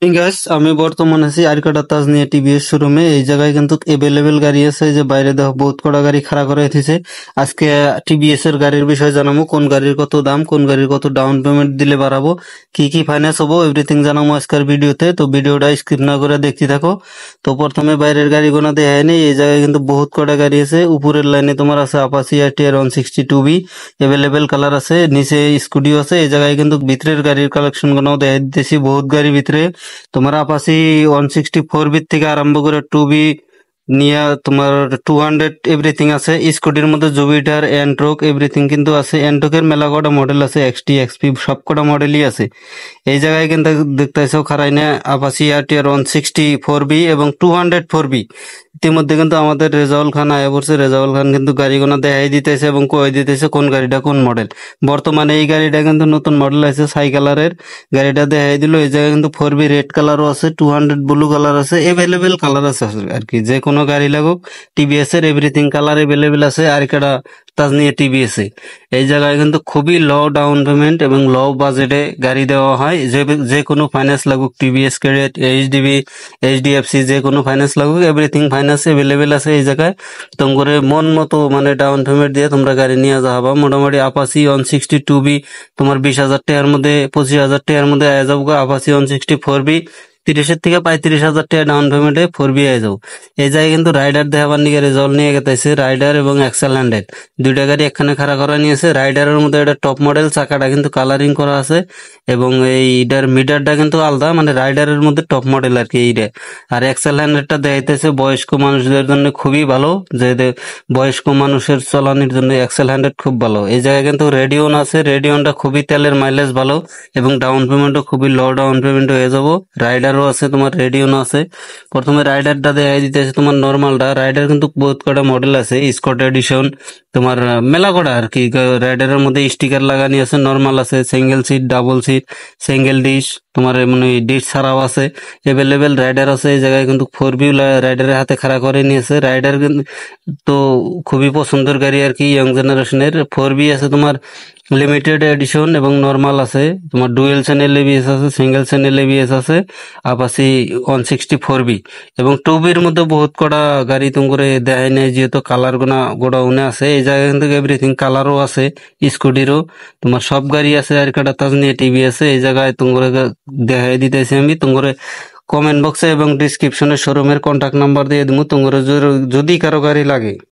Guys, আমি বর্তমানে আছি আরকাটা তাজ নিয়ে টিভিএস শোরুমে। এই জায়গায় কিন্তু এভেলেবেল গাড়ি আছে। এই যে বাইরে দেখো বহুত কটা গাড়ি খাড়া করে রেখেছে। আজকে টিভিএস এর গাড়ির বিষয়ে জানাবো, কোন গাড়ির কত দাম, কোন গাড়ির কত ডাউন পেমেন্ট দিলে বাড়াবো, কি কি ফাইন্যান্স হবো, এভরিথিং জানাবো আজকের ভিডিওতে। তো ভিডিওটা স্কিপ না করে দেখতে থাকো। তো প্রথমে বাইরের গাড়িগুলো দেখায় নেই। এই জায়গায় কিন্তু বহুত কটা গাড়ি আছে। উপরের লাইনে তোমার আছে Apache RTR 162B, available colour আছে। নিচে স্কুটিও আছে। এই জায়গায় কিন্তু ভিতরের গাড়ির কালেকশন গুলো দেখা দিতেছি, বহুত গাড়ি ভিতরে। তোমার আপাচি 164 বি থেকে আরম্ভ করে 2B নিয়ে তোমার 200 এভরিথিং আছে। স্কুটির মধ্যে জুপিটার, এন্ট্রক এভরিথিং কিন্তু আছে। এন্ট্রকের মেলা কটা মডেল আছে, এক্সটি এক্সপি সব কটা মডেলই আছে। এই জায়গায় কিন্তু দেখতেছো খারাইনে আপাচি আরটিআর 164B এবং 204B। ইতিমধ্যে কিন্তু আমাদের রেজাউল খান আয়া পড়ছে। রেজাউল খান কিন্তু গাড়িগুলো দেখাই দিতেছে এবং কয়ে দিতেছে কোন গাড়িটা কোন মডেল। বর্তমানে এই গাড়িটা কিন্তু নতুন মডেল আছে, সাই কালারের গাড়িটা দেখাই দিল। এই জায়গায় কিন্তু 4B রেড কালারও আছে, 200 ব্লু কালার আছে, এভেলেবেল কালার আছে আর কি। যে কোনো গাড়ি লাগুক টিভিএস এর এভরিথিং কালার এভেলেবেল আছে। আর একটা তাজ নিয়ে টিভিএস এ এই জায়গায় কিন্তু খুবই লো ডাউন পেমেন্ট এবং লো বাজেটে গাড়ি দেওয়া হয়। যে কোনো ফাইন্যান্স লাগুক, টিভিএস ক্রেডিট, এইচডিবি, এইচডিএফসি, যে কোনো ফাইন্যান্স লাগুক এভরিথিং ফাইন্যান্স এভেলেবেল আছে এই জায়গায়। তোম করে মন মতো মানে ডাউন পেমেন্ট দিয়ে তোমরা গাড়ি নিয়ে যাবা। মোটামুটি আপাচি 162B তোমার 20,000 টাকার মধ্যে, 25,000 টাকার মধ্যে আয়া যাবো। আপাচি 164B 30-এর থেকে 35,000 টাকা ডাউন পেমেন্টে 4B আয়া যাবো। এই জায়গায় কিন্তু রাইডার দেখাবার নিয়ে রেজল্ট নিয়ে গেছে। রাইডার এবং এক্সেল 100 দুইটা গাড়ি একখানে খাড়া করা নিয়েছে। রাইডারের মধ্যে এটা টপ মডেল, চাকাটা কিন্তু কালারিং করা আছে এবং এইটার মিটারটা কিন্তু আলাদা, মানে রাইডারের মধ্যে টপ মডেল আর কি এইটা। আর এক্সেল 100টা দেখাইতেছে বয়স্ক মানুষদের জন্য খুবই ভালো, যে বয়স্ক মানুষের চালানোর জন্য এক্সেল 100 খুব ভালো। এই জায়গায় কিন্তু রেডিয়ন আছে। রেডিয়নটা খুবই তেলের মাইলেজ ভালো এবং ডাউন পেমেন্টও খুবই লো ডাউন পেমেন্ট হয়ে যাবো। রাইডারও আছে, তোমার রেডিয়নও আছে। প্রথমে রাইডারটা দেখাই দিতেছে তোমার নর্মালটা। রাইডার কিন্তু বহুত কটা মডেল আছে, স্কট এডিশন, তোমার মেলা কটা আর কি। রাইডারের মধ্যে স্টিকার লাগানি আছে, নর্মাল আছে, single seat, double seat, single dish, তোমার মানে ডিশ ছাড়াও আছে। এভেলেবেল রাইডার আছে। এই জায়গায় কিন্তু 4B রাইডারের হাতে খাড়া করে নিয়েছে। রাইডার কিন্তু তো খুবই পছন্দের গাড়ি আর কি, ইয়ং জেনারেশনের। 4B আছে তোমার লিমিটেড এডিশন এবং নর্মাল আছে। তোমার ডুয়েল চ্যানেল এবিএস আছে, সিঙ্গেল চ্যানেল এবিএস আছে। আপাচি 164B এবং 2Bর মধ্যে বহুত কটা গাড়ি করে দেখায় নেই, যেহেতু কালার গোডাউনে আছে। এই জায়গায় কিন্তু এভরিথিং কালারও আছে, স্কুটিরও তোমার সব গাড়ি আছে। আর কাটা তাজ নিয়ে টিভি আছে। এই জায়গায় দেখাই দিতেছি আমি তোমারে। কমেন্ট বক্সে এবং ডিসক্রিপশনে শোরুমের কন্ট্যাক্ট নাম্বার দিয়ে দিব। তোমার যদি কারো গাড়ি লাগে